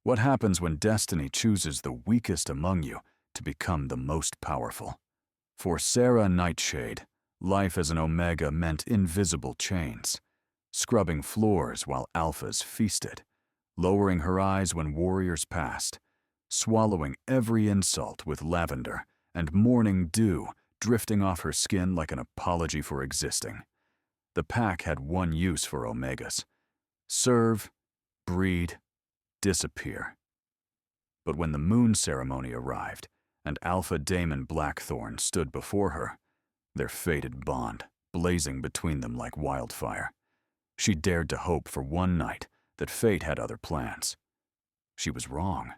What happens when destiny chooses the weakest among you to become the most powerful? For Sarah Nightshade, life as an Omega meant invisible chains, scrubbing floors while alphas feasted, lowering her eyes when warriors passed, swallowing every insult with lavender, and morning dew drifting off her skin like an apology for existing. The pack had one use for Omegas: serve, breed, disappear. But when the moon ceremony arrived and Alpha Daemon Blackthorn stood before her, their fated bond blazing between them like wildfire, she dared to hope for one night that fate had other plans. She was wrong,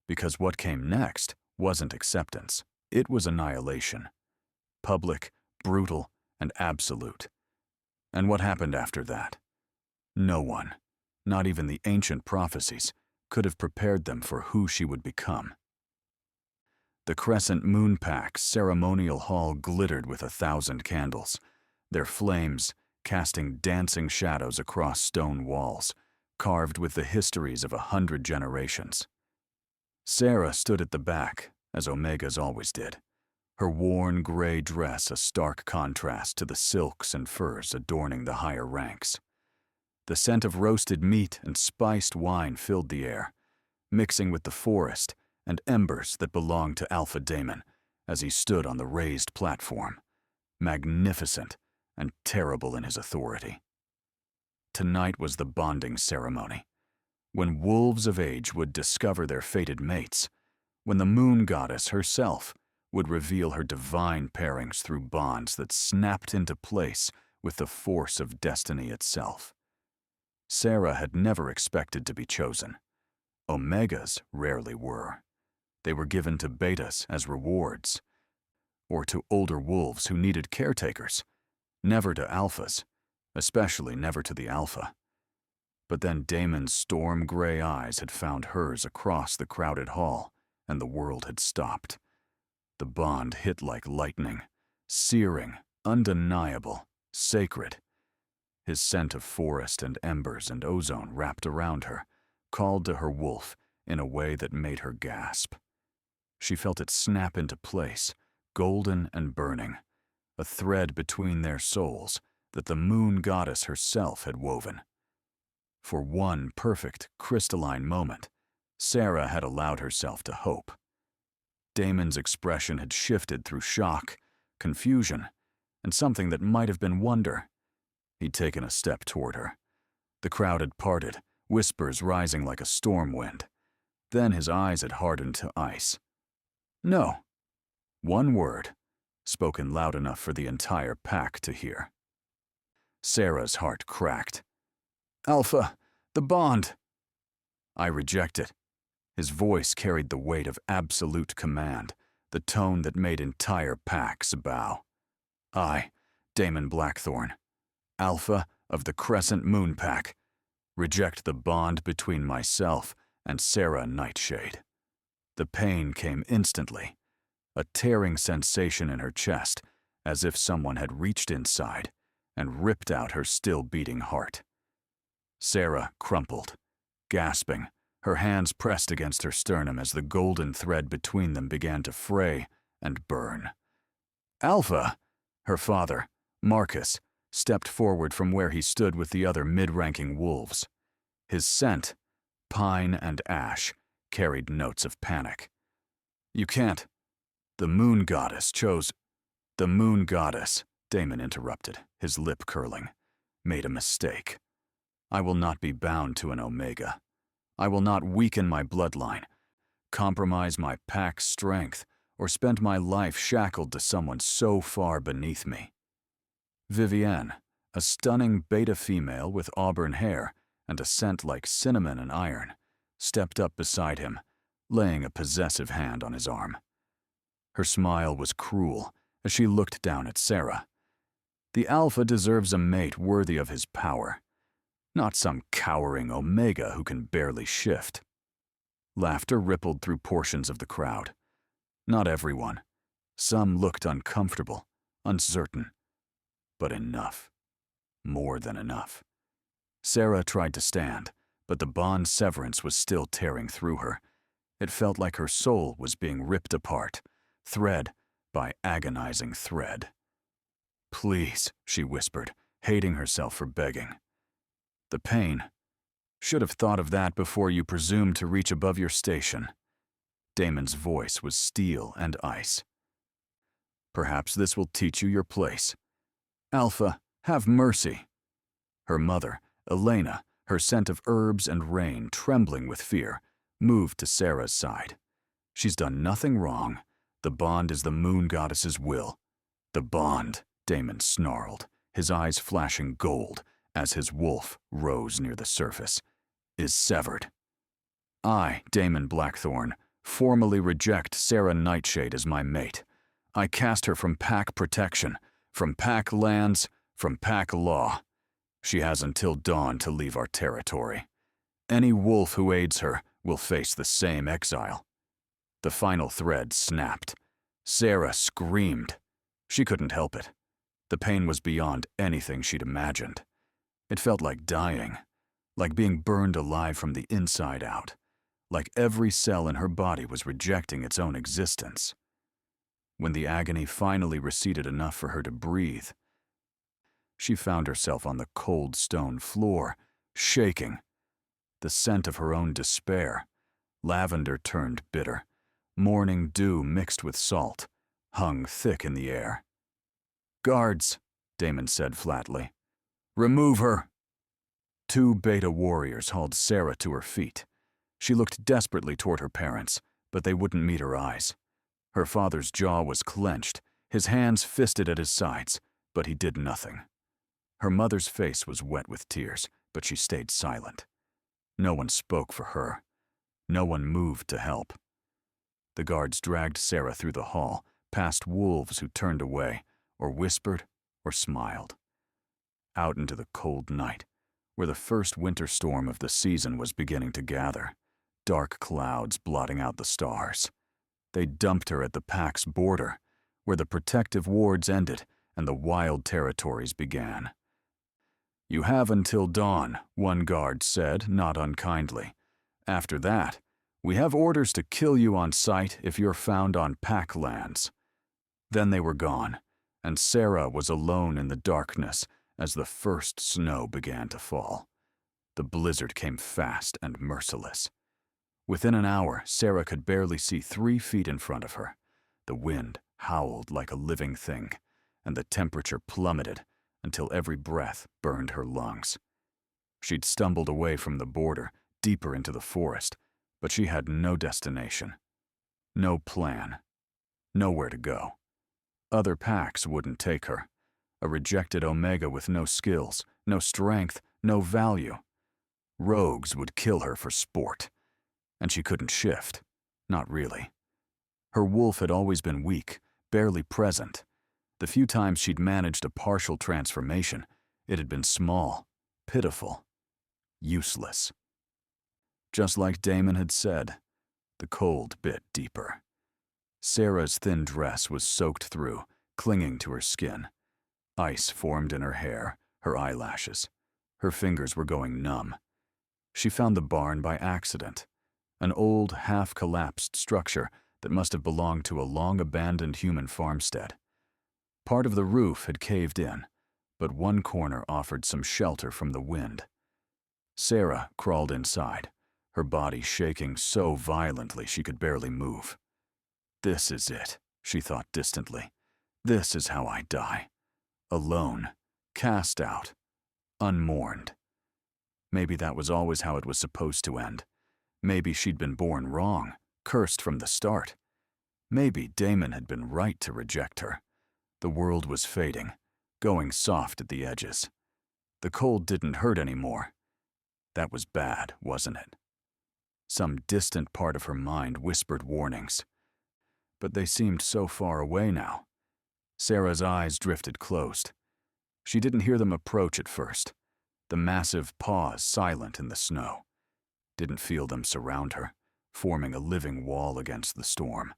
because what came next wasn't acceptance, it was annihilation. Public, brutal, and absolute. And what happened after that? No one, not even the ancient prophecies, could have prepared them for who she would become. The Crescent Moon Pack's ceremonial hall glittered with 1,000 candles, their flames casting dancing shadows across stone walls, carved with the histories of 100 generations. Sarah stood at the back, as Omegas always did, her worn gray dress a stark contrast to the silks and furs adorning the higher ranks. The scent of roasted meat and spiced wine filled the air, mixing with the forest and embers that belonged to Alpha Daemon as he stood on the raised platform, magnificent and terrible in his authority. Tonight was the bonding ceremony, when wolves of age would discover their fated mates, when the moon goddess herself would reveal her divine pairings through bonds that snapped into place with the force of destiny itself. Sarah had never expected to be chosen. Omegas rarely were. They were given to betas as rewards, or to older wolves who needed caretakers, never to alphas, especially never to the alpha. But then Daemon's storm-gray eyes had found hers across the crowded hall, and the world had stopped. The bond hit like lightning, searing, undeniable, sacred. His scent of forest and embers and ozone wrapped around her, called to her wolf in a way that made her gasp. She felt it snap into place, golden and burning, a thread between their souls that the moon goddess herself had woven. For one perfect, crystalline moment, Sarah had allowed herself to hope. Daemon's expression had shifted through shock, confusion, and something that might have been wonder. He'd taken a step toward her. The crowd had parted, whispers rising like a storm wind. Then his eyes had hardened to ice. No. One word, spoken loud enough for the entire pack to hear. Sarah's heart cracked. Alpha, the bond. I reject it. His voice carried the weight of absolute command, the tone that made entire packs bow. I, Daemon Blackthorn, Alpha of the Crescent Moon Pack, reject the bond between myself and Sarah Nightshade. The pain came instantly, a tearing sensation in her chest, as if someone had reached inside and ripped out her still-beating heart. Sarah crumpled, gasping, her hands pressed against her sternum as the golden thread between them began to fray and burn. Alpha! Her father, Marcus, stepped forward from where he stood with the other mid-ranking wolves. His scent, pine and ash, carried notes of panic. You can't. The moon goddess chose. The moon goddess, Daemon interrupted, his lip curling, made a mistake. I will not be bound to an Omega. I will not weaken my bloodline, compromise my pack's strength, or spend my life shackled to someone so far beneath me. Vivienne, a stunning beta female with auburn hair and a scent like cinnamon and iron, stepped up beside him, laying a possessive hand on his arm. Her smile was cruel as she looked down at Sarah. The Alpha deserves a mate worthy of his power, not some cowering Omega who can barely shift. Laughter rippled through portions of the crowd. Not everyone. Some looked uncomfortable, uncertain. But enough. More than enough. Sarah tried to stand, but the bond severance was still tearing through her. It felt like her soul was being ripped apart, thread by agonizing thread. "Please," she whispered, hating herself for begging. "The pain. Should have thought of that before you presumed to reach above your station." Damon's voice was steel and ice. "Perhaps this will teach you your place. Alpha, have mercy." Her mother, Elena, her scent of herbs and rain trembling with fear, moved to Sarah's side. "She's done nothing wrong. The bond is the moon goddess's will." "The bond," Damon snarled, his eyes flashing gold as his wolf rose near the surface, "is severed. I, Damon Blackthorn, formally reject Sarah Nightshade as my mate. I cast her from pack protection, from pack lands, from pack law. She has until dawn to leave our territory. Any wolf who aids her will face the same exile." The final thread snapped. Sarah screamed. She couldn't help it. The pain was beyond anything she'd imagined. It felt like dying, like being burned alive from the inside out, like every cell in her body was rejecting its own existence. When the agony finally receded enough for her to breathe, she found herself on the cold stone floor, shaking. The scent of her own despair, lavender turned bitter, morning dew mixed with salt, hung thick in the air. "Guards," Damon said flatly. "Remove her." Two beta warriors hauled Sarah to her feet. She looked desperately toward her parents, but they wouldn't meet her eyes. Her father's jaw was clenched, his hands fisted at his sides, but he did nothing. Her mother's face was wet with tears, but she stayed silent. No one spoke for her. No one moved to help. The guards dragged Sarah through the hall, past wolves who turned away, or whispered, or smiled. Out into the cold night, where the first winter storm of the season was beginning to gather, dark clouds blotting out the stars. They dumped her at the pack's border, where the protective wards ended and the wild territories began. "You have until dawn," one guard said, not unkindly. "After that, we have orders to kill you on sight if you're found on pack lands." Then they were gone, and Sarah was alone in the darkness as the first snow began to fall. The blizzard came fast and merciless. Within an hour, Sarah could barely see 3 feet in front of her. The wind howled like a living thing, and the temperature plummeted until every breath burned her lungs. She'd stumbled away from the border, deeper into the forest, but she had no destination, no plan, nowhere to go. Other packs wouldn't take her. A rejected Omega with no skills, no strength, no value. Rogues would kill her for sport. And she couldn't shift. Not really. Her wolf had always been weak, barely present. The few times she'd managed a partial transformation, it had been small, pitiful, useless. Just like Damon had said, the cold bit deeper. Sarah's thin dress was soaked through, clinging to her skin. Ice formed in her hair, her eyelashes. Her fingers were going numb. She found the barn by accident, an old, half-collapsed structure that must have belonged to a long-abandoned human farmstead. Part of the roof had caved in, but one corner offered some shelter from the wind. Sarah crawled inside, her body shaking so violently she could barely move. "This is it," she thought distantly. "This is how I die. Alone, cast out, unmourned." Maybe that was always how it was supposed to end. Maybe she'd been born wrong, cursed from the start. Maybe Damon had been right to reject her. The world was fading, going soft at the edges. The cold didn't hurt anymore. That was bad, wasn't it? Some distant part of her mind whispered warnings. But they seemed so far away now. Sarah's eyes drifted closed. She didn't hear them approach at first. The massive paws silent in the snow. Didn't feel them surround her, forming a living wall against the storm.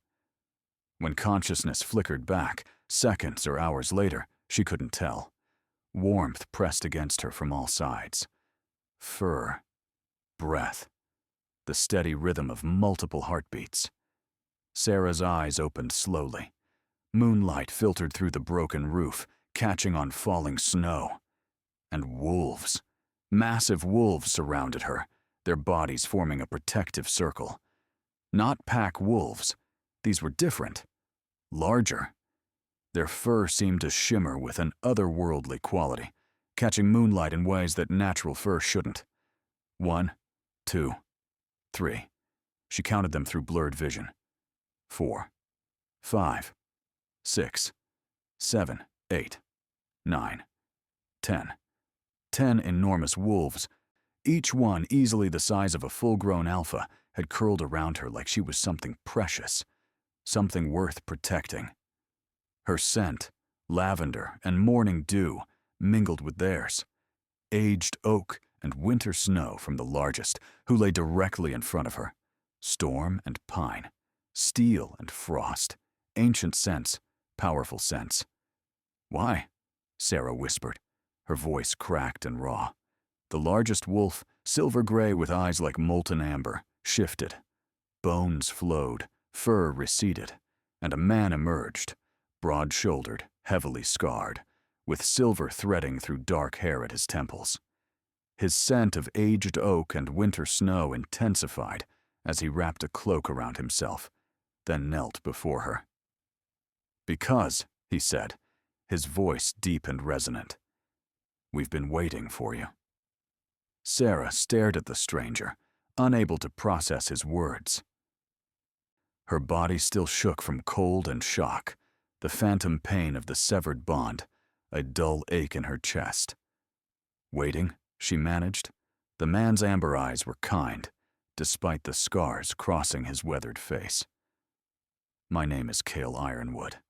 When consciousness flickered back, seconds or hours later, she couldn't tell. Warmth pressed against her from all sides. Fur. breath, the steady rhythm of multiple heartbeats. Sarah's eyes opened slowly. Moonlight filtered through the broken roof, catching on falling snow. And wolves. Massive wolves surrounded her, their bodies forming a protective circle. Not pack wolves. These were different. Larger. Their fur seemed to shimmer with an otherworldly quality, catching moonlight in ways that natural fur shouldn't. 1, 2, 3. She counted them through blurred vision. 4, 5, 6, 7, 8, 9, 10. 10 enormous wolves, each one easily the size of a full-grown alpha, had curled around her like she was something precious, something worth protecting. Her scent, lavender and morning dew, mingled with theirs. Aged oak and winter snow from the largest, who lay directly in front of her. Storm and pine, steel and frost, ancient scents, powerful scents. "Why?" Sarah whispered, her voice cracked and raw. The largest wolf, silver gray with eyes like molten amber, shifted. Bones flowed, fur receded, and a man emerged, broad-shouldered, heavily scarred, with silver threading through dark hair at his temples. His scent of aged oak and winter snow intensified as he wrapped a cloak around himself, then knelt before her. "Because," he said, his voice deep and resonant, "we've been waiting for you." Sarah stared at the stranger, unable to process his words. Her body still shook from cold and shock, the phantom pain of the severed bond, a dull ache in her chest. "Waiting," she managed. The man's amber eyes were kind, despite the scars crossing his weathered face. "My name is Cale Ironwood.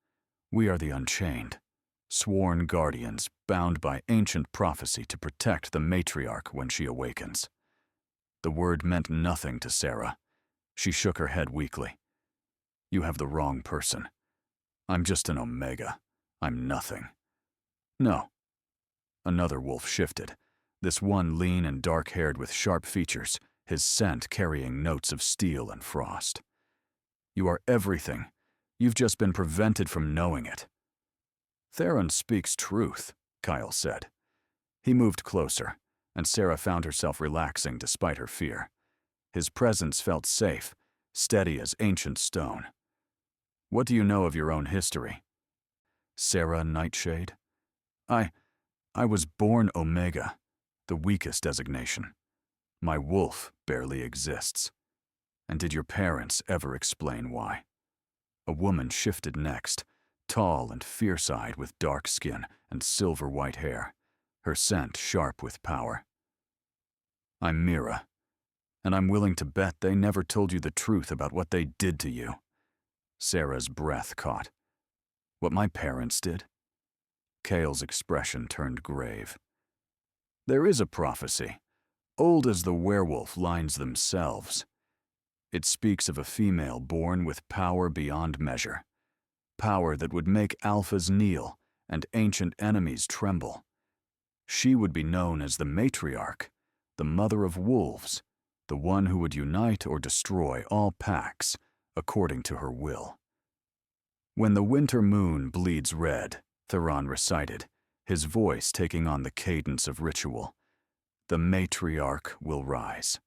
We are the Unchained, sworn guardians bound by ancient prophecy to protect the matriarch when she awakens." The word meant nothing to Sarah. She shook her head weakly. "You have the wrong person. I'm just an Omega. I'm nothing." "No." Another wolf shifted, this one lean and dark-haired with sharp features, his scent carrying notes of steel and frost. "You are everything. You've just been prevented from knowing it." "Theron speaks truth," Kyle said. He moved closer, and Sarah found herself relaxing despite her fear. His presence felt safe, steady as ancient stone. "What do you know of your own history?" "Sarah Nightshade? I was born Omega, the weakest designation. My wolf barely exists." "And did your parents ever explain why?" A woman shifted next, tall and fierce-eyed with dark skin and silver-white hair, her scent sharp with power. "I'm Mira, and I'm willing to bet they never told you the truth about what they did to you." Sarah's breath caught. "What my parents did?" Cale's expression turned grave. "There is a prophecy, old as the werewolf lines themselves. It speaks of a female born with power beyond measure, power that would make alphas kneel and ancient enemies tremble. She would be known as the matriarch, the mother of wolves, the one who would unite or destroy all packs according to her will." "When the winter moon bleeds red," Theron recited, his voice taking on the cadence of ritual, "the matriarch will rise.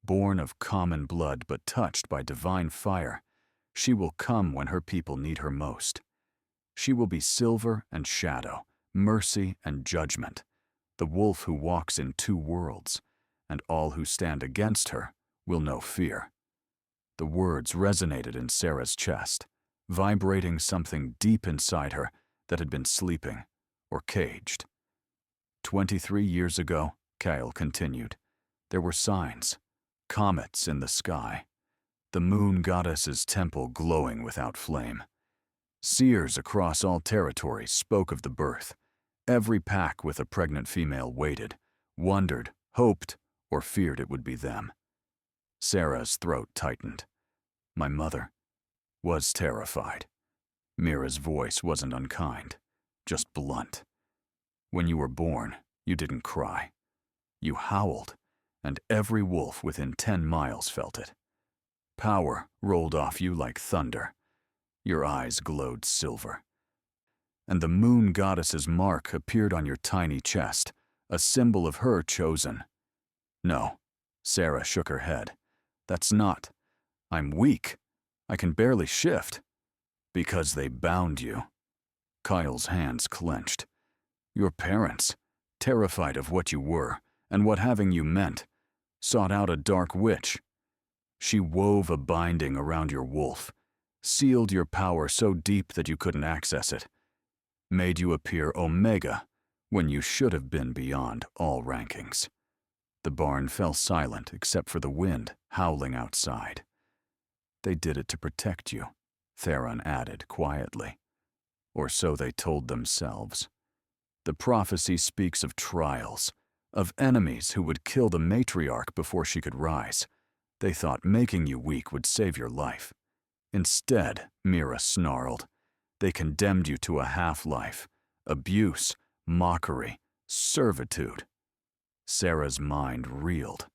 Born of common blood but touched by divine fire, she will come when her people need her most. She will be silver and shadow, mercy and judgment, the wolf who walks in two worlds, and all who stand against her will know fear." The words resonated in Sarah's chest, vibrating something deep inside her that had been sleeping or caged. 23 years ago, Kyle continued, there were signs, comets in the sky, the moon goddess's temple glowing without flame. Seers across all territories spoke of the birth. Every pack with a pregnant female waited, wondered, hoped, or feared it would be them. Sarah's throat tightened. My mother was terrified. Mira's voice wasn't unkind, just blunt. When you were born, you didn't cry. You howled, and every wolf within 10 miles felt it. Power rolled off you like thunder. Your eyes glowed silver. And the moon goddess's mark appeared on your tiny chest, a symbol of her chosen. No, Sarah shook her head. That's not. I'm weak. I can barely shift. Because they bound you. Kyle's hands clenched. Your parents, terrified of what you were and what having you meant, sought out a dark witch. She wove a binding around your wolf, sealed your power so deep that you couldn't access it, made you appear Omega when you should have been beyond all rankings. The barn fell silent except for the wind howling outside. They did it to protect you, Theron added quietly. Or so they told themselves. The prophecy speaks of trials, of enemies who would kill the matriarch before she could rise. They thought making you weak would save your life. Instead, Mira snarled, they condemned you to a half-life, abuse, mockery, servitude. Sarah's mind reeled.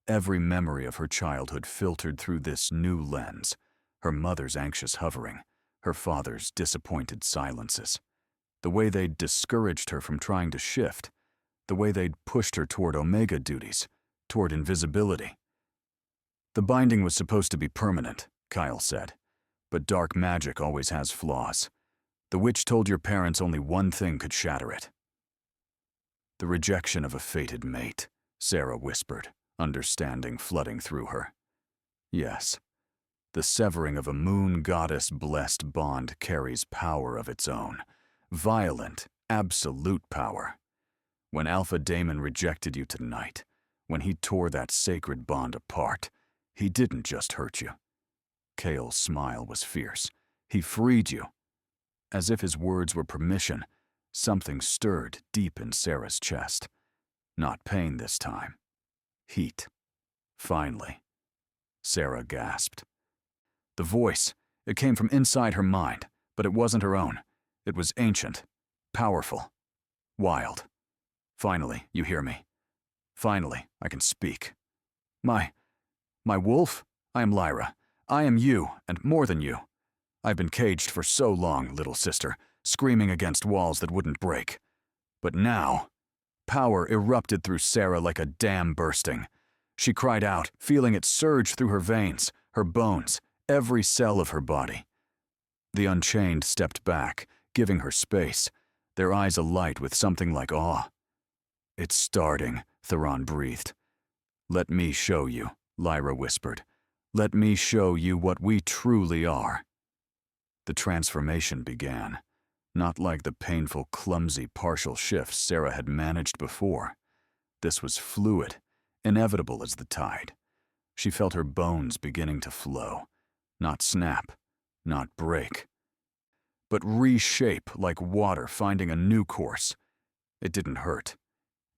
Every memory of her childhood filtered through this new lens, her mother's anxious hovering, her father's disappointed silences, the way they'd discouraged her from trying to shift, the way they'd pushed her toward Omega duties, toward invisibility. The binding was supposed to be permanent, Kyle said, but dark magic always has flaws. The witch told your parents only one thing could shatter it. The rejection of a fated mate, Sarah whispered, understanding flooding through her. Yes, the severing of a moon goddess-blessed bond carries power of its own, violent, absolute power. When Alpha Daemon rejected you tonight, when he tore that sacred bond apart, he didn't just hurt you. Kale's smile was fierce. He freed you. As if his words were permission, something stirred deep in Sarah's chest. Not pain this time. Heat. Finally. Sarah gasped. The voice, it came from inside her mind, but it wasn't her own. It was ancient, powerful, wild. Finally, you hear me. Finally, I can speak. My wolf? I am Lyra. I am you, and more than you. I've been caged for so long, little sister, screaming against walls that wouldn't break. But now, power erupted through Sarah like a dam bursting. She cried out, feeling it surge through her veins, her bones, every cell of her body. The Unchained stepped back, giving her space, their eyes alight with something like awe. It's starting, Theron breathed. Let me show you, Lyra whispered. Let me show you what we truly are. The transformation began, not like the painful, clumsy partial shifts Sarah had managed before. This was fluid, inevitable as the tide. She felt her bones beginning to flow, not snap, not break, but reshape like water finding a new course. It didn't hurt.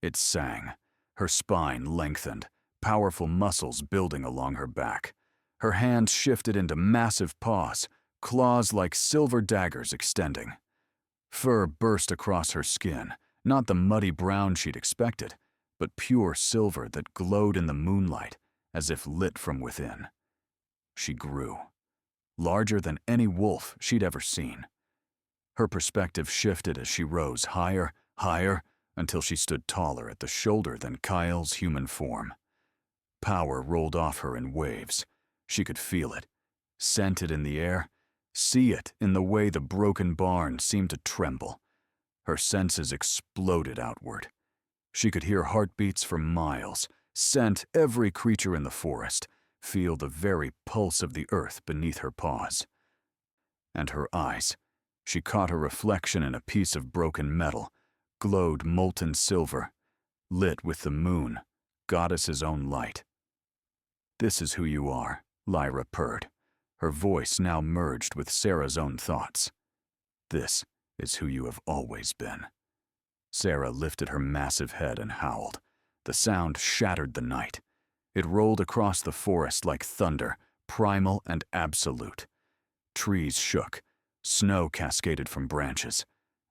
It sang, her spine lengthened, powerful muscles building along her back. Her hands shifted into massive paws, claws like silver daggers extending. Fur burst across her skin, not the muddy brown she'd expected, but pure silver that glowed in the moonlight, as if lit from within. She grew, larger than any wolf she'd ever seen. Her perspective shifted as she rose higher, higher, until she stood taller at the shoulder than Kyle's human form. Power rolled off her in waves. She could feel it, scent it in the air, see it in the way the broken barn seemed to tremble. Her senses exploded outward. She could hear heartbeats for miles, scent every creature in the forest, feel the very pulse of the earth beneath her paws. And her eyes, she caught a reflection in a piece of broken metal, glowed molten silver, lit with the moon, goddess's own light. This is who you are, Lyra purred, her voice now merged with Sarah's own thoughts. This is who you have always been. Sarah lifted her massive head and howled. The sound shattered the night. It rolled across the forest like thunder, primal and absolute. Trees shook, snow cascaded from branches,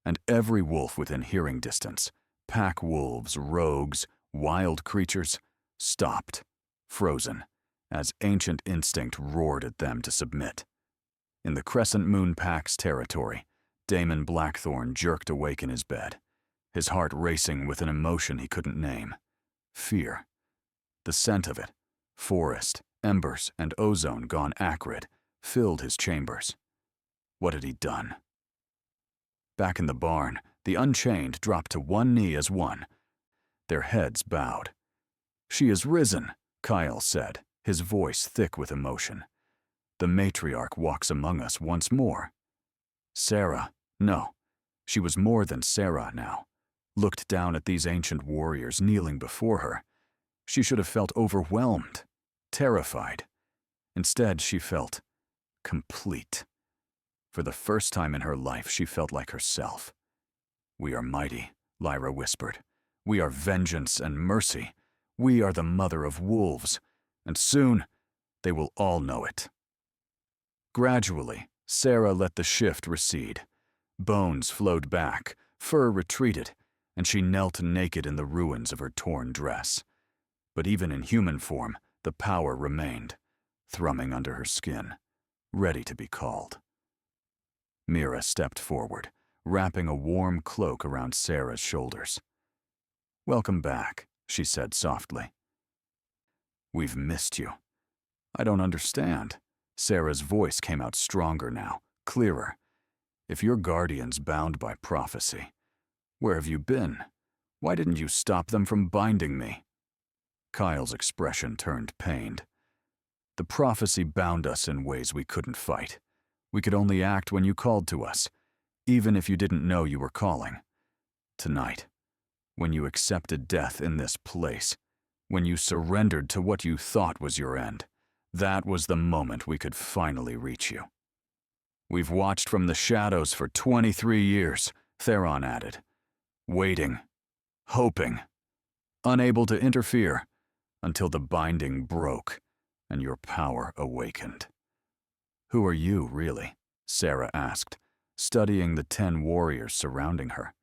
and every wolf within hearing distance, pack wolves, rogues, Wild creatures stopped, frozen, as ancient instinct roared at them to submit. In the Crescent Moon Pack's territory, Damon Blackthorn jerked awake in his bed, his heart racing with an emotion he couldn't name. Fear. The scent of it, forest, embers, and ozone gone acrid, filled his chambers. What had he done? Back in the barn, the Unchained dropped to one knee as one. Their heads bowed. "She is risen," Kyle said, his voice thick with emotion. "The matriarch walks among us once more." Sarah, no, she was more than Sarah now, looked down at these ancient warriors kneeling before her. She should have felt overwhelmed, terrified. Instead, she felt complete. For the first time in her life, she felt like herself. "We are mighty," Lyra whispered. "We are vengeance and mercy. We are the mother of wolves, and soon they will all know it." Gradually, Sarah let the shift recede. Bones flowed back, fur retreated, and she knelt naked in the ruins of her torn dress. But even in human form, the power remained, thrumming under her skin, ready to be called. Mira stepped forward, wrapping a warm cloak around Sarah's shoulders. "Welcome back," she said softly. "We've missed you." "I don't understand." Sarah's voice came out stronger now, clearer. "If you're guardians bound by prophecy, where have you been? Why didn't you stop them from binding me?" Kyle's expression turned pained. "The prophecy bound us in ways we couldn't fight. We could only act when you called to us, even if you didn't know you were calling. Tonight, when you accepted death in this place, when you surrendered to what you thought was your end, that was the moment we could finally reach you." "We've watched from the shadows for 23 years, Theron added. "Waiting, hoping, unable to interfere, until the binding broke and your power awakened." "Who are you, really?" Sarah asked, studying the 10 warriors surrounding her.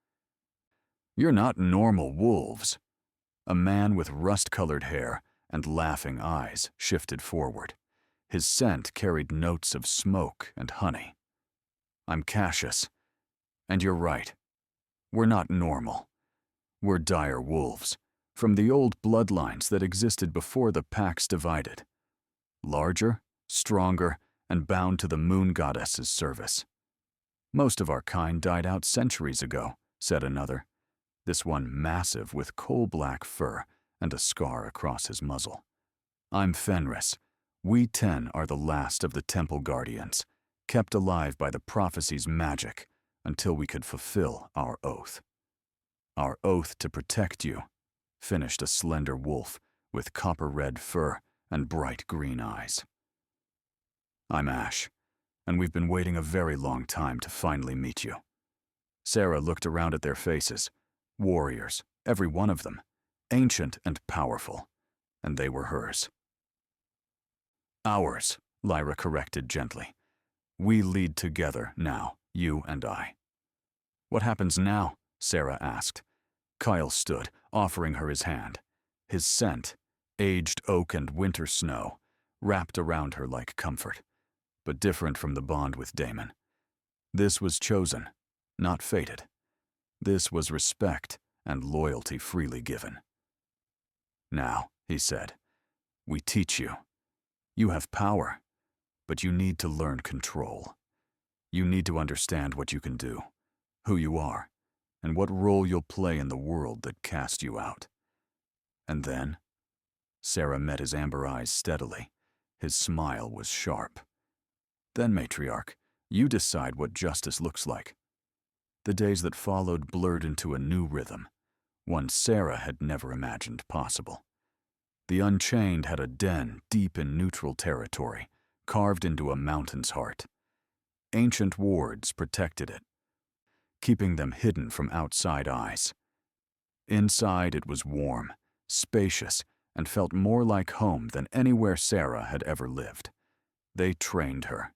"You're not normal wolves." A man with rust-colored hair and laughing eyes shifted forward. His scent carried notes of smoke and honey. "I'm Cassius. And you're right. We're not normal. We're dire wolves, from the old bloodlines that existed before the packs divided. Larger, stronger, and bound to the moon goddess's service. Most of our kind died out centuries ago," said another, this one massive with coal-black fur and a scar across his muzzle. "I'm Fenris. We 10 are the last of the temple guardians, kept alive by the prophecy's magic until we could fulfill our oath." "Our oath to protect you," finished a slender wolf with copper-red fur and bright green eyes. "I'm Ash, and we've been waiting a very long time to finally meet you." Sarah looked around at their faces. Warriors, every one of them, ancient and powerful, and they were hers. "Ours," Lyra corrected gently. "We lead together now, you and I." "What happens now?" Sarah asked. Kyle stood, offering her his hand. His scent, aged oak and winter snow, wrapped around her like comfort, but different from the bond with Damon. This was chosen, not fated. This was respect and loyalty freely given. "Now," he said, "we teach you. You have power, but you need to learn control. You need to understand what you can do, who you are, and what role you'll play in the world that cast you out." And then, Sarah met his amber eyes steadily. His smile was sharp. "Then, matriarch, you decide what justice looks like." The days that followed blurred into a new rhythm, one Sarah had never imagined possible. The Unchained had a den deep in neutral territory, carved into a mountain's heart. Ancient wards protected it, keeping them hidden from outside eyes. Inside it was warm, spacious, and felt more like home than anywhere Sarah had ever lived. They trained her.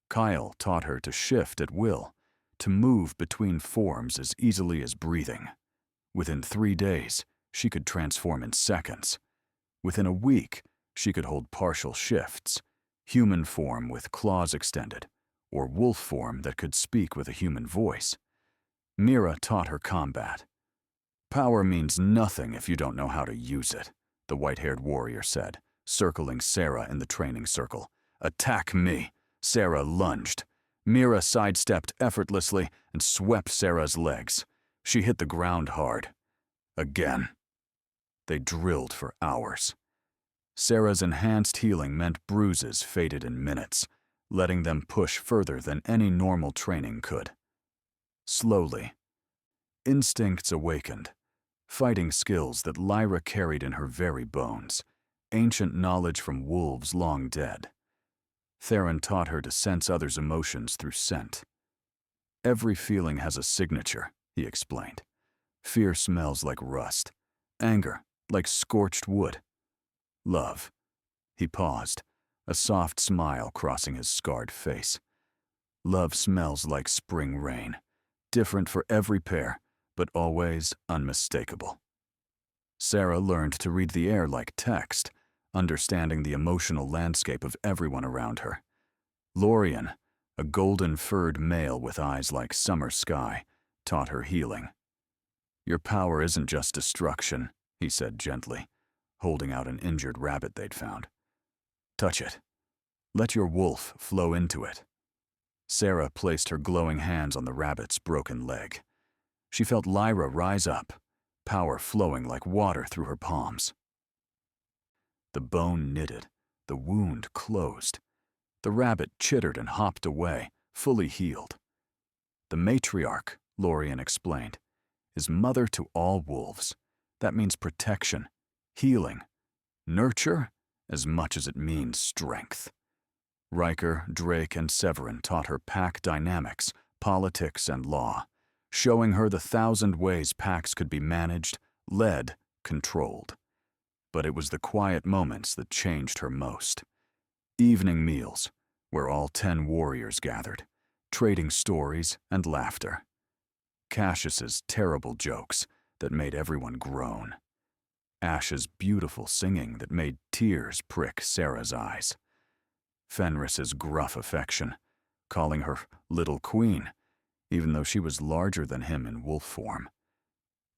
Kyle taught her to shift at will, to move between forms as easily as breathing. Within 3 days, she could transform in seconds. Within a week, she could hold partial shifts, human form with claws extended, or wolf form that could speak with a human voice. Mira taught her combat. Power means nothing if you don't know how to use it, the white-haired warrior said, circling Sarah in the training circle. Attack me! Sarah lunged. Mira sidestepped effortlessly and swept Sarah's legs. She hit the ground hard. Again. They drilled for hours. Sarah's enhanced healing meant bruises faded in minutes, letting them push further than any normal training could. Slowly, instincts awakened, fighting skills that Lyra carried in her very bones, ancient knowledge from wolves long dead. Theron taught her to sense others' emotions through scent. Every feeling has a signature, he explained. Fear smells like rust, anger like scorched wood. Love. He paused, a soft smile crossing his scarred face. Love smells like spring rain, different for every pair, but always unmistakable. Sarah learned to read the air like text, understanding the emotional landscape of everyone around her. Lorien, a golden-furred male with eyes like summer sky, taught her healing. Your power isn't just destruction, he said gently, holding out an injured rabbit they'd found. Touch it. Let your wolf flow into it. Sarah placed her glowing hands on the rabbit's broken leg. She felt Lyra rise up, power flowing like water through her palms. The bone knitted, the wound closed. The rabbit chittered and hopped away, fully healed. The matriarch, Lorien explained, is mother to all wolves. That means protection, healing, nurture, as much as it means strength. Riker, Drake, and Severin taught her pack dynamics, politics, and law, showing her the 1,000 ways packs could be managed, led, controlled. But it was the quiet moments that changed her most. Evening meals, where all 10 warriors gathered, trading stories and laughter. Cassius's terrible jokes that made everyone groan. Ash's beautiful singing that made tears prick Sarah's eyes. Fenris's gruff affection, calling her Little Queen, even though she was larger than him in wolf form.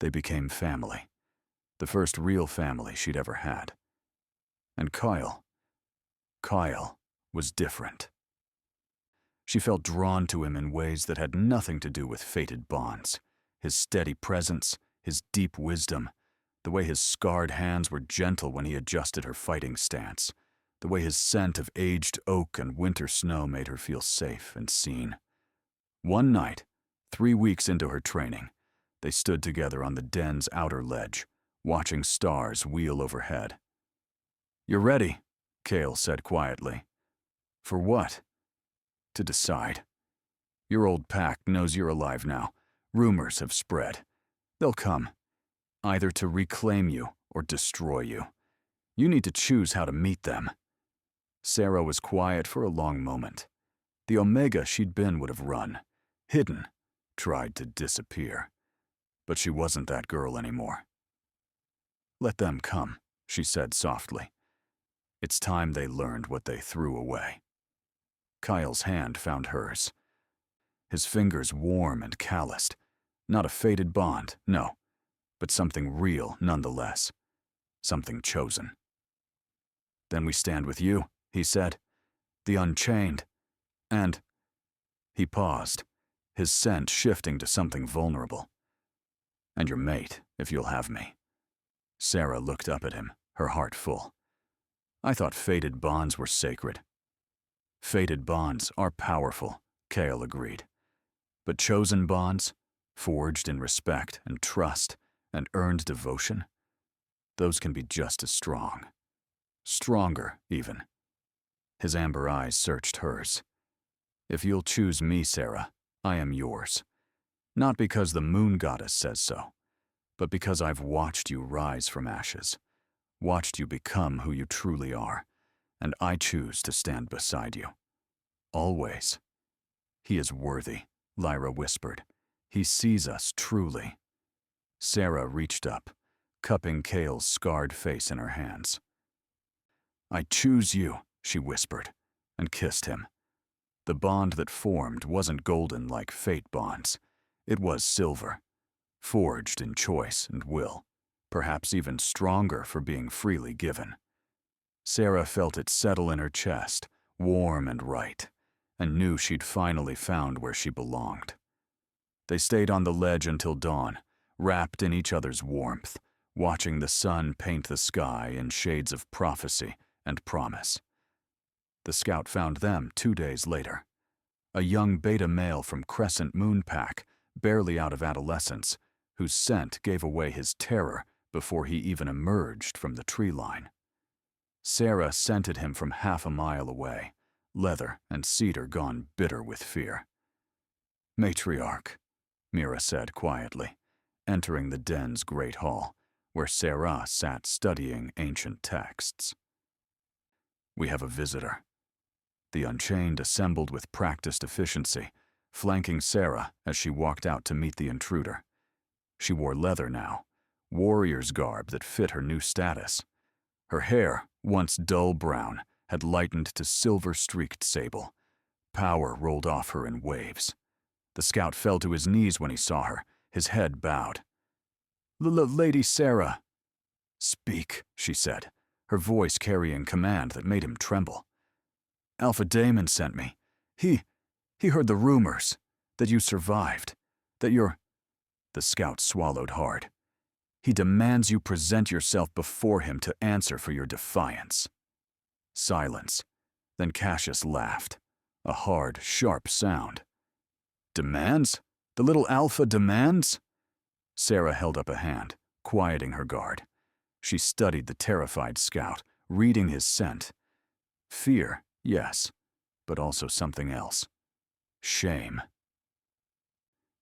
They became family, the first real family she'd ever had. And Kyle was different. She felt drawn to him in ways that had nothing to do with fated bonds. His steady presence, his deep wisdom, the way his scarred hands were gentle when he adjusted her fighting stance, the way his scent of aged oak and winter snow made her feel safe and seen. One night, 3 weeks into her training, they stood together on the den's outer ledge, watching stars wheel overhead. "You're ready," Cale said quietly. "For what?" "To decide. Your old pack knows you're alive now. Rumors have spread. They'll come, either to reclaim you or destroy you. You need to choose how to meet them." Sarah was quiet for a long moment. The Omega she'd been would have run, hidden, tried to disappear. But she wasn't that girl anymore. "Let them come," she said softly. "It's time they learned what they threw away." Kyle's hand found hers. His fingers warm and calloused. Not a fated bond, no, but something real nonetheless. Something chosen. "Then we stand with you," he said. "The Unchained. And—" He paused, his scent shifting to something vulnerable. "And your mate, if you'll have me." Sarah looked up at him, her heart full. "I thought fated bonds were sacred." "Fated bonds are powerful," Cale agreed. "But chosen bonds, forged in respect and trust and earned devotion, those can be just as strong. Stronger, even." His amber eyes searched hers. "If you'll choose me, Sarah, I am yours. Not because the moon goddess says so, but because I've watched you rise from ashes, watched you become who you truly are, and I choose to stand beside you. Always." "He is worthy," Lyra whispered. "He sees us truly." Sarah reached up, cupping Kale's scarred face in her hands. "I choose you," she whispered, and kissed him. The bond that formed wasn't golden like fate bonds. It was silver, forged in choice and will, perhaps even stronger for being freely given. Sarah felt it settle in her chest, warm and right, and knew she'd finally found where she belonged. They stayed on the ledge until dawn, wrapped in each other's warmth, watching the sun paint the sky in shades of prophecy and promise. The scout found them 2 days later. A young beta male from Crescent Moon Pack, barely out of adolescence, whose scent gave away his terror before he even emerged from the tree line. Sarah scented him from half a mile away, leather and cedar gone bitter with fear. "Matriarch," Mira said quietly, entering the den's great hall, where Sarah sat studying ancient texts. "We have a visitor." The Unchained assembled with practiced efficiency, flanking Sarah as she walked out to meet the intruder. She wore leather now, warrior's garb that fit her new status. Her hair, once dull brown, had lightened to silver-streaked sable. Power rolled off her in waves. The scout fell to his knees when he saw her, his head bowed. Lady Sarah." "Speak," she said, her voice carrying command that made him tremble. "Alpha Daemon sent me. He heard the rumors, that you survived, that you're—" The scout swallowed hard. "He demands you present yourself before him to answer for your defiance." Silence. Then Cassius laughed, a hard, sharp sound. "Demands? The little Alpha demands?" Sarah held up a hand, quieting her guard. She studied the terrified scout, reading his scent. Fear, yes, but also something else. Shame.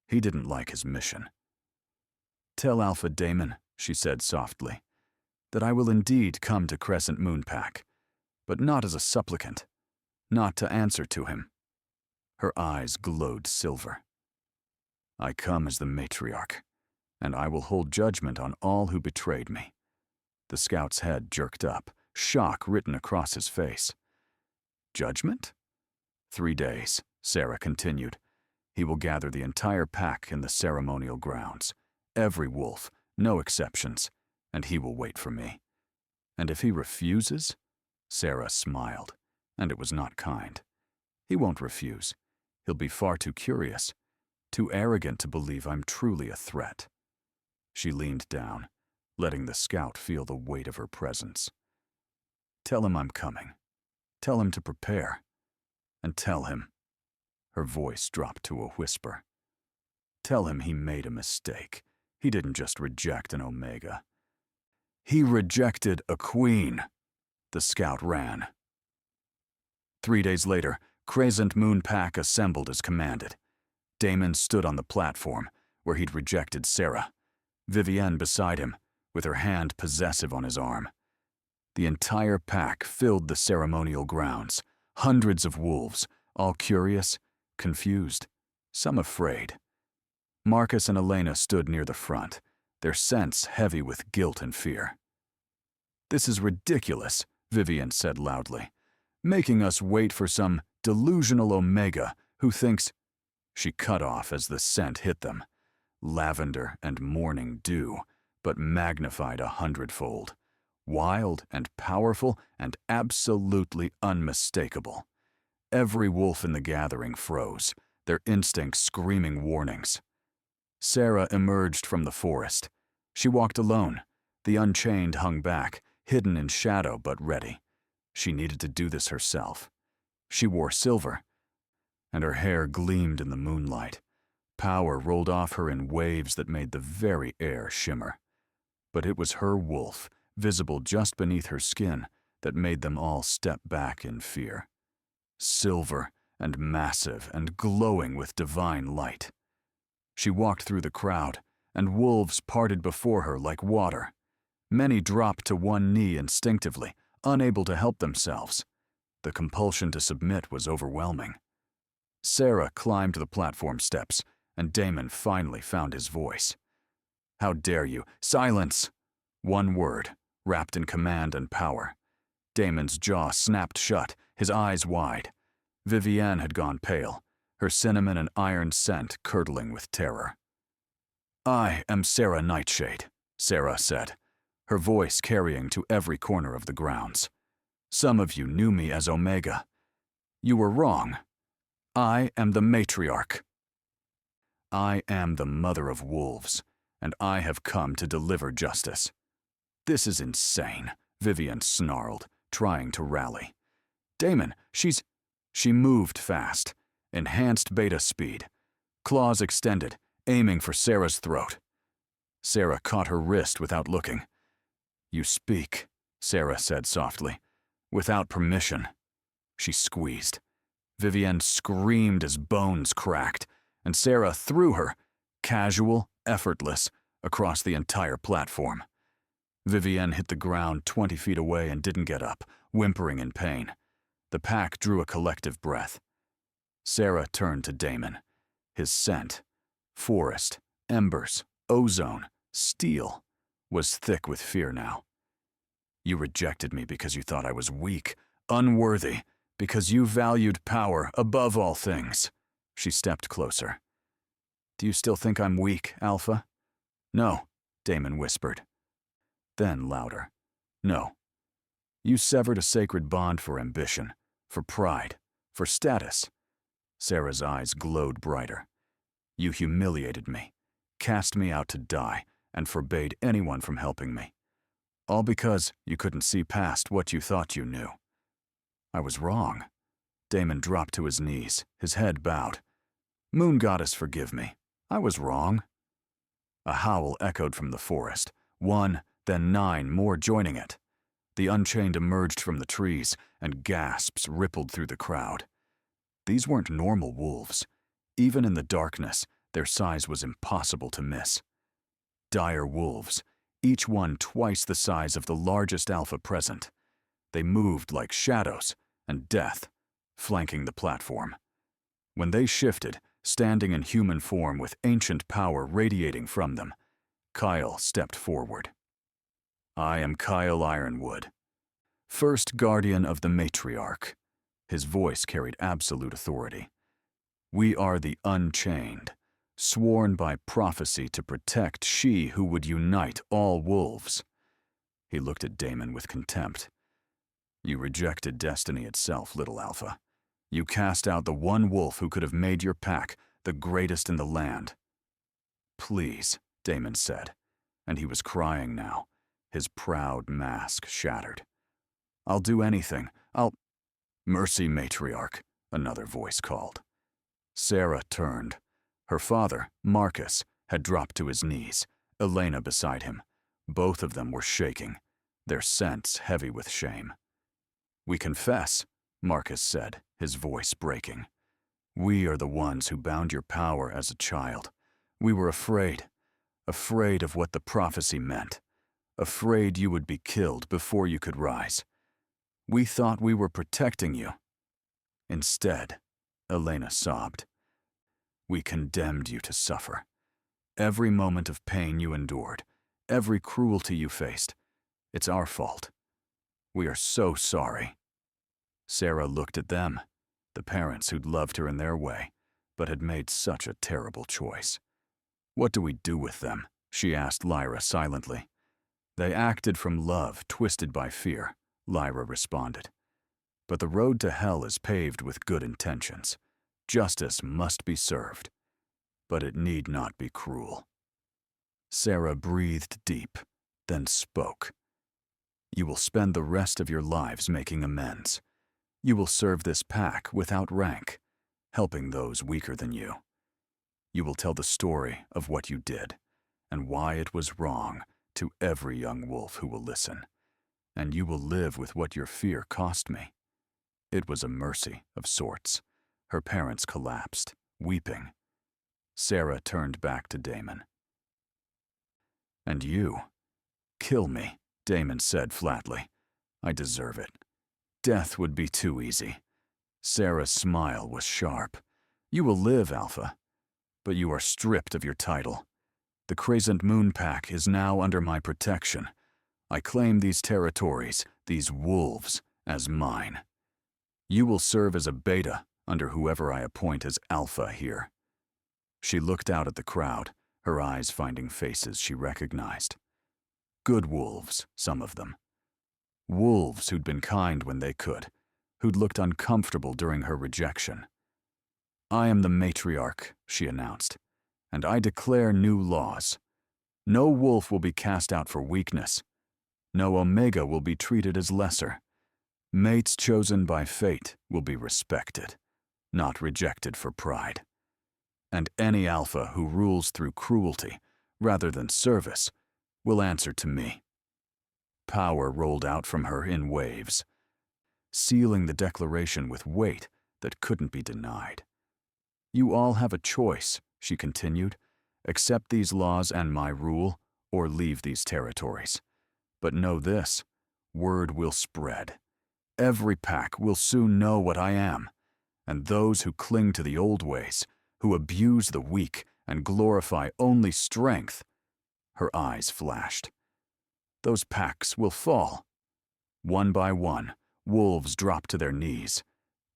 He didn't like his mission. "Tell Alpha Daemon," she said softly, "that I will indeed come to Crescent Moon Pack, but not as a supplicant, not to answer to him." Her eyes glowed silver. "I come as the matriarch, and I will hold judgment on all who betrayed me." The scout's head jerked up, shock written across his face. "Judgment?" 3 days, Sarah continued. "He will gather the entire pack in the ceremonial grounds. Every wolf, no exceptions, and he will wait for me. And if he refuses?" Sarah smiled, and it was not kind. "He won't refuse. He'll be far too curious, too arrogant to believe I'm truly a threat." She leaned down, letting the scout feel the weight of her presence. "Tell him I'm coming. Tell him to prepare. And tell him," her voice dropped to a whisper, "tell him he made a mistake. He didn't just reject an Omega. He rejected a queen." The scout ran. 3 days later, Crescent Moon Pack assembled as commanded. Daemon stood on the platform, where he'd rejected Sarah, Vivienne beside him, with her hand possessive on his arm. The entire pack filled the ceremonial grounds, hundreds of wolves, all curious, confused, some afraid. Marcus and Elena stood near the front, their scents heavy with guilt and fear. "This is ridiculous," Vivienne said loudly, "making us wait for some delusional Omega who thinks—" She cut off as the scent hit them. Lavender and morning dew, but magnified 100-fold. Wild and powerful and absolutely unmistakable. Every wolf in the gathering froze, their instincts screaming warnings. Sarah emerged from the forest. She walked alone. The Unchained hung back, hidden in shadow but ready. She needed to do this herself. She wore silver, and her hair gleamed in the moonlight. Power rolled off her in waves that made the very air shimmer. But it was her wolf, visible just beneath her skin, that made them all step back in fear. Silver and massive and glowing with divine light. She walked through the crowd, and wolves parted before her like water. Many dropped to one knee instinctively, unable to help themselves. The compulsion to submit was overwhelming. Sarah climbed the platform steps, and Daemon finally found his voice. "How dare you! Silence!" One word, wrapped in command and power. Damon's jaw snapped shut, his eyes wide. Vivienne had gone pale, her cinnamon and iron scent curdling with terror. "I am Sarah Nightshade," Sarah said, her voice carrying to every corner of the grounds. "Some of you knew me as Omega. You were wrong. I am the matriarch. I am the mother of wolves, and I have come to deliver justice." "This is insane," Vivienne snarled, trying to rally. "Damon, She moved fast, enhanced beta speed, claws extended, aiming for Sarah's throat. Sarah caught her wrist without looking. "You speak," Sarah said softly, "without permission." She squeezed. Vivienne screamed as bones cracked, and Sarah threw her, casual, effortless, across the entire platform. Vivienne hit the ground 20 feet away and didn't get up, whimpering in pain. The pack drew a collective breath. Sarah turned to Damon. His scent, forest, embers, ozone, steel, was thick with fear now. "You rejected me because you thought I was weak, unworthy, because you valued power above all things." She stepped closer. "Do you still think I'm weak, Alpha?" "No," Damon whispered. Then louder. "No. You severed a sacred bond for ambition, for pride, for status." Sarah's eyes glowed brighter. "You humiliated me, cast me out to die, and forbade anyone from helping me. All because you couldn't see past what you thought you knew." "I was wrong." Damon dropped to his knees, his head bowed. "Moon Goddess, forgive me. I was wrong." A howl echoed from the forest, 1, then 9 more joining it. The Unchained emerged from the trees, and gasps rippled through the crowd. These weren't normal wolves. Even in the darkness, their size was impossible to miss. Dire wolves, each one twice the size of the largest alpha present. They moved like shadows and death, flanking the platform. When they shifted, standing in human form with ancient power radiating from them, Kyle stepped forward. "I am Kyle Ironwood, first guardian of the matriarch." His voice carried absolute authority. "We are the Unchained, sworn by prophecy to protect she who would unite all wolves." He looked at Damon with contempt. "You rejected destiny itself, little Alpha. You cast out the one wolf who could have made your pack the greatest in the land." "Please," Damon said, and he was crying now, his proud mask shattered. "I'll do anything. "Mercy, matriarch," another voice called. Sarah turned. Her father, Marcus, had dropped to his knees, Elena beside him. Both of them were shaking, their scents heavy with shame. "We confess," Marcus said, his voice breaking. "We are the ones who bound your power as a child. We were afraid of what the prophecy meant, afraid you would be killed before you could rise. We thought we were protecting you. Instead," Elena sobbed, "we condemned you to suffer. Every moment of pain you endured, every cruelty you faced, it's our fault. We are so sorry." Sarah looked at them, the parents who'd loved her in their way, but had made such a terrible choice. "What do we do with them?" she asked Lyra silently. "They acted from love, twisted by fear," Lyra responded. "But the road to hell is paved with good intentions. Justice must be served, but it need not be cruel." Sarah breathed deep, then spoke. "You will spend the rest of your lives making amends. You will serve this pack without rank, helping those weaker than you. You will tell the story of what you did, and why it was wrong, to every young wolf who will listen. And you will live with what your fear cost me." It was a mercy of sorts. Her parents collapsed, weeping. Sarah turned back to Damon. "And you? Kill me," Damon said flatly. "I deserve it. Death would be too easy." Sarah's smile was sharp. "You will live, Alpha, but you are stripped of your title. The Crescent Moon Pack is now under my protection, I claim these territories, these wolves, as mine. You will serve as a beta under whoever I appoint as alpha here." She looked out at the crowd, her eyes finding faces she recognized. Good wolves, some of them. Wolves who'd been kind when they could, who'd looked uncomfortable during her rejection. "I am the matriarch," she announced, "and I declare new laws. No wolf will be cast out for weakness. No omega will be treated as lesser. Mates chosen by fate will be respected, not rejected for pride. And any alpha who rules through cruelty, rather than service, will answer to me." Power rolled out from her in waves, sealing the declaration with weight that couldn't be denied. "You all have a choice," she continued. "Accept these laws and my rule, or leave these territories. But know this, word will spread. Every pack will soon know what I am, and those who cling to the old ways, who abuse the weak and glorify only strength." Her eyes flashed. "Those packs will fall." One by one, wolves dropped to their knees.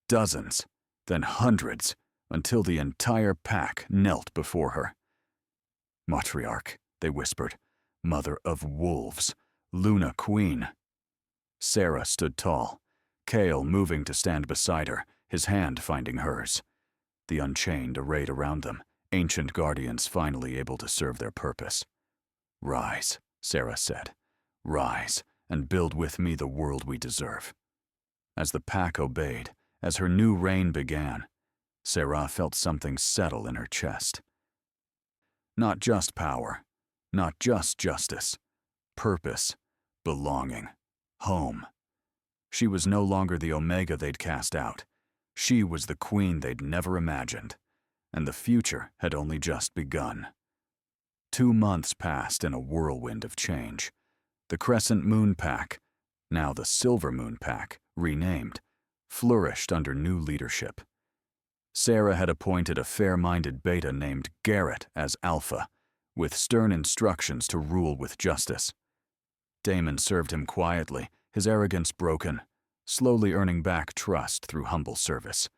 Dozens, then hundreds, until the entire pack knelt before her. "Matriarch," they whispered, "Mother of wolves, Luna Queen." Sarah stood tall, Kale moving to stand beside her, his hand finding hers. The Unchained arrayed around them, ancient guardians finally able to serve their purpose. "Rise," Sarah said. "Rise, and build with me the world we deserve." As the pack obeyed, as her new reign began, Sarah felt something settle in her chest. Not just power, not just justice, purpose, belonging, home. She was no longer the Omega they'd cast out. She was the queen they'd never imagined, and the future had only just begun. 2 months passed in a whirlwind of change. The Crescent Moon Pack, now the Silver Moon Pack, renamed, flourished under new leadership. Sarah had appointed a fair-minded beta named Garrett as Alpha, with stern instructions to rule with justice. Damon served him quietly, his arrogance broken, slowly earning back trust through humble service.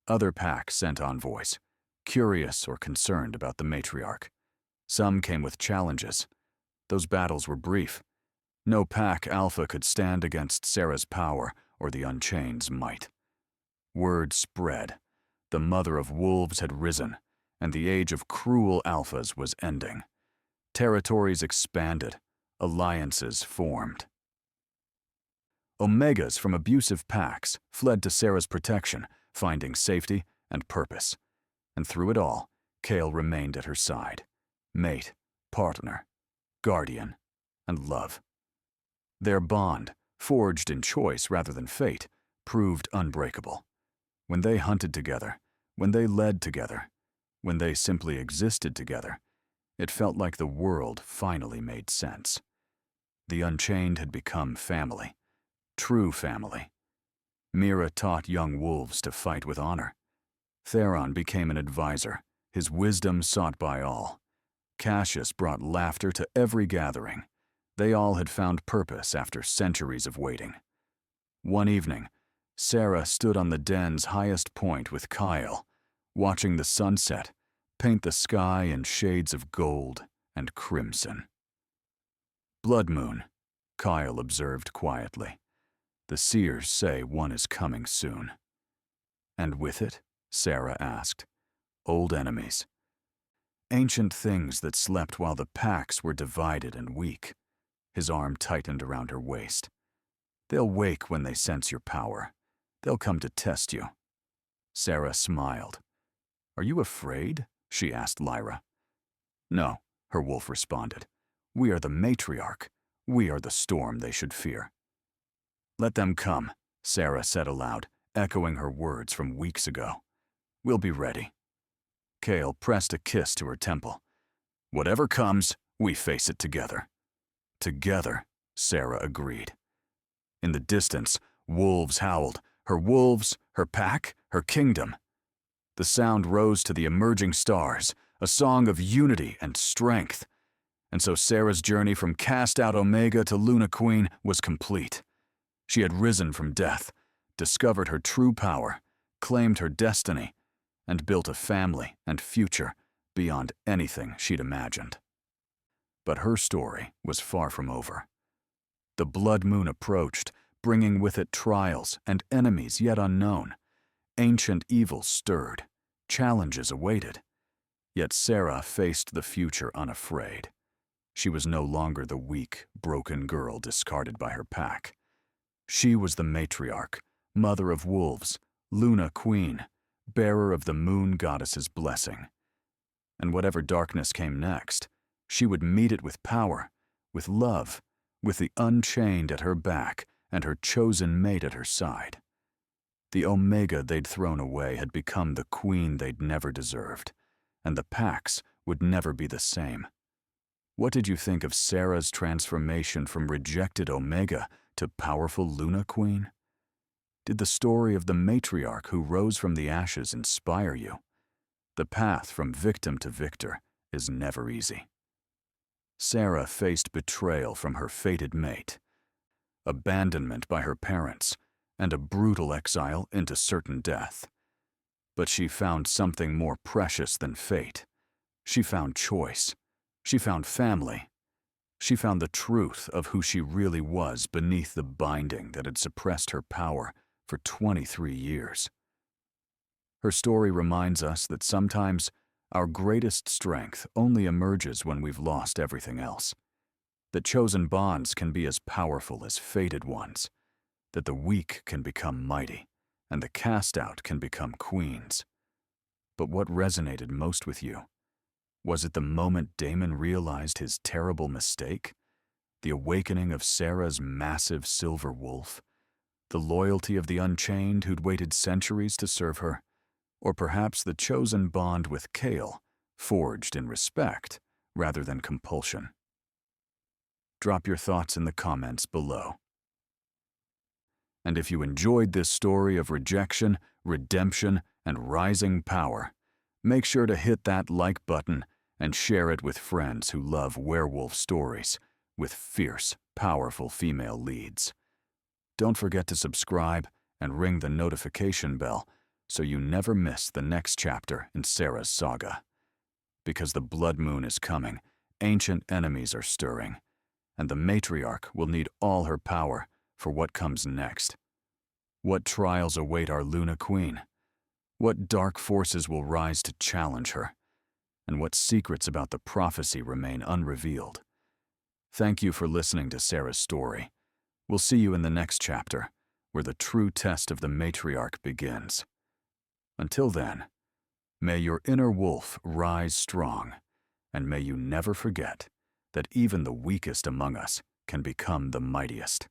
Other packs sent envoys, curious or concerned about the matriarch. Some came with challenges. Those battles were brief. No pack alpha could stand against Sarah's power or the Unchained's might. Word spread. The mother of wolves had risen, and the age of cruel alphas was ending. Territories expanded, alliances formed. Omegas from abusive packs fled to Sarah's protection, finding safety and purpose. And through it all, Kale remained at her side. Mate, partner, guardian, and love. Their bond, forged in choice rather than fate, proved unbreakable. When they hunted together, when they led together, when they simply existed together, it felt like the world finally made sense. The Unchained had become family, true family. Mira taught young wolves to fight with honor. Theron became an advisor, his wisdom sought by all. Cassius brought laughter to every gathering. They all had found purpose after centuries of waiting. One evening, Sarah stood on the den's highest point with Kyle, watching the sunset paint the sky in shades of gold and crimson. "Blood moon," Kyle observed quietly. "The seers say one is coming soon." "And with it?" Sarah asked. "Old enemies. Ancient things that slept while the packs were divided and weak." His arm tightened around her waist. "They'll wake when they sense your power. They'll come to test you." Sarah smiled. "Are you afraid?" she asked Lyra. "No," her wolf responded. "We are the matriarch. We are the storm they should fear." "Let them come," Sarah said aloud, echoing her words from weeks ago. "We'll be ready." Kale pressed a kiss to her temple. "Whatever comes, we face it together." "Together," Sarah agreed. In the distance, wolves howled. Her wolves, her pack, her kingdom. The sound rose to the emerging stars, a song of unity and strength. And so Sarah's journey from cast-out Omega to Luna Queen was complete. She had risen from death, discovered her true power, claimed her destiny, and built a family and future beyond anything she'd imagined. But her story was far from over. The blood moon approached, bringing with it trials and enemies yet unknown. Ancient evils stirred, challenges awaited. Yet Sarah faced the future unafraid. She was no longer the weak, broken girl discarded by her pack. She was the matriarch, mother of wolves, Luna Queen, bearer of the moon goddess's blessing. And whatever darkness came next, she would meet it with power, with love, with the Unchained at her back and her chosen mate at her side. The Omega they'd thrown away had become the queen they'd never deserved, and the Pax would never be the same. What did you think of Sarah's transformation from rejected Omega to powerful Luna Queen? Did the story of the matriarch who rose from the ashes inspire you? The path from victim to victor is never easy. Sarah faced betrayal from her fated mate, abandonment by her parents, and a brutal exile into certain death. But she found something more precious than fate. She found choice. She found family. She found the truth of who she really was beneath the binding that had suppressed her power for 23 years. Her story reminds us that sometimes our greatest strength only emerges when we've lost everything else. That chosen bonds can be as powerful as fated ones. That the weak can become mighty, and the cast-out can become queens. But what resonated most with you? Was it the moment Damon realized his terrible mistake? The awakening of Sarah's massive silver wolf? The loyalty of the Unchained who'd waited centuries to serve her? Or perhaps the chosen bond with Kale, forged in respect rather than compulsion? Drop your thoughts in the comments below. And if you enjoyed this story of rejection, redemption, and rising power, make sure to hit that like button and share it with friends who love werewolf stories with fierce, powerful female leads. Don't forget to subscribe and ring the notification bell so you never miss the next chapter in Sarah's saga. Because the blood moon is coming, ancient enemies are stirring, and the matriarch will need all her power for what comes next. What trials await our Luna Queen? What dark forces will rise to challenge her? And what secrets about the prophecy remain unrevealed? Thank you for listening to Sarah's story. We'll see you in the next chapter, where the true test of the matriarch begins. Until then, may your inner wolf rise strong, and may you never forget that even the weakest among us can become the mightiest.